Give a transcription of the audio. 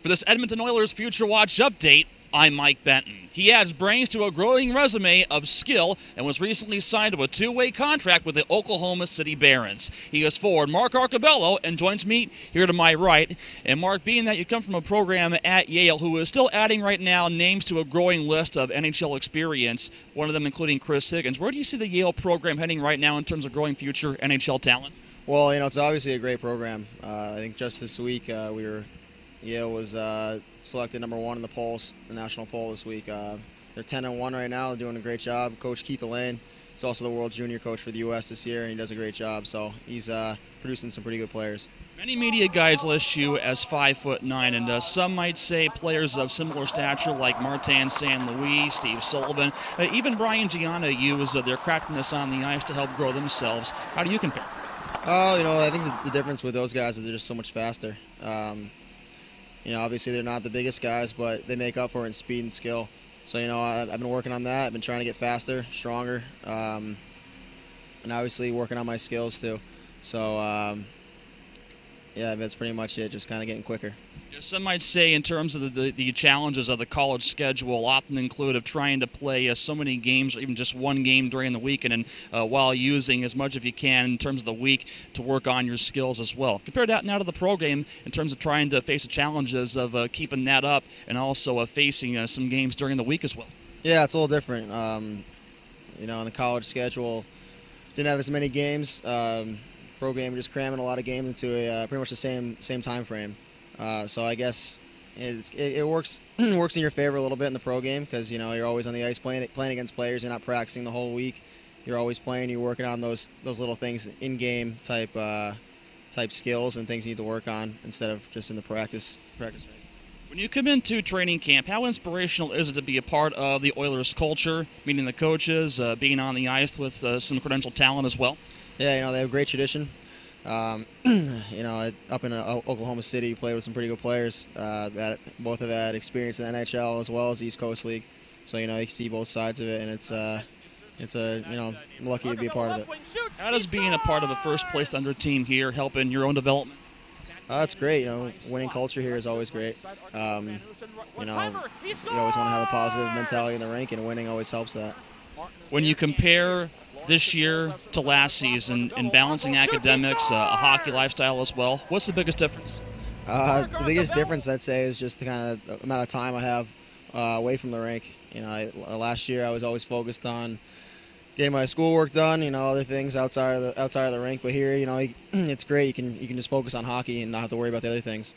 For this Edmonton Oilers Future Watch update, I'm Mike Benton. He adds brains to a growing resume of skill and was recently signed to a two-way contract with the Oklahoma City Barons. He is forward Mark Arcobello and joins me here to my right. And Mark, being that you come from a program at Yale who is still adding right now names to a growing list of NHL experience, one of them including Chris Higgins, where do you see the Yale program heading right now in terms of growing future NHL talent? Well, it's obviously a great program. I think just this week Yale was selected #1 in the polls, the national poll this week. They're 10-1 right now. They're doing a great job. Coach Keith Elaine is also the World Junior coach for the U.S. this year, and he does a great job. So he's producing some pretty good players. Many media guides list you as 5'9", and some might say players of similar stature like Martin St. Louis, Steve Sullivan, even Brian Gianna use their craftiness on the ice to help grow themselves. How do you compare? I think the difference with those guys is they're just so much faster. Obviously they're not the biggest guys, but they make up for it in speed and skill. So, I've been working on that. I've been trying to get faster, stronger, and obviously working on my skills too. So, yeah, that's pretty much it, just kind of getting quicker. Some might say in terms of the challenges of the college schedule often include of trying to play so many games or even just one game during the week and while using as much as you can in terms of the week to work on your skills as well. Compare that now to the pro game in terms of trying to face the challenges of keeping that up and also facing some games during the week as well. Yeah, it's a little different. In the college schedule, didn't have as many games. Pro game, just cramming a lot of games into pretty much the same time frame. So I guess it works works in your favor a little bit in the pro game because you're always on the ice playing against players. You're not practicing the whole week. You're always playing. You're working on those little things, in-game type skills and things you need to work on instead of just in the practice. When you come into training camp, how inspirational is it to be a part of the Oilers culture, meeting the coaches, being on the ice with some credentialed talent as well? Yeah, they have a great tradition. Up in Oklahoma City, played with some pretty good players that both have had experience in the NHL as well as the East Coast League. So you can see both sides of it, and I'm lucky to be a part of it. How does being a part of a first-place under team here help in your own development? It's great. Winning culture here is always great. You always want to have a positive mentality in the rink, and winning always helps that. When you compare this year to last season in balancing academics, a hockey lifestyle as well, what's the biggest difference? The biggest difference, I'd say, is just the kind of amount of time I have away from the rink. Last year I was always focused on getting my schoolwork done, other things outside of the rink. But here, it's great. You can just focus on hockey and not have to worry about the other things.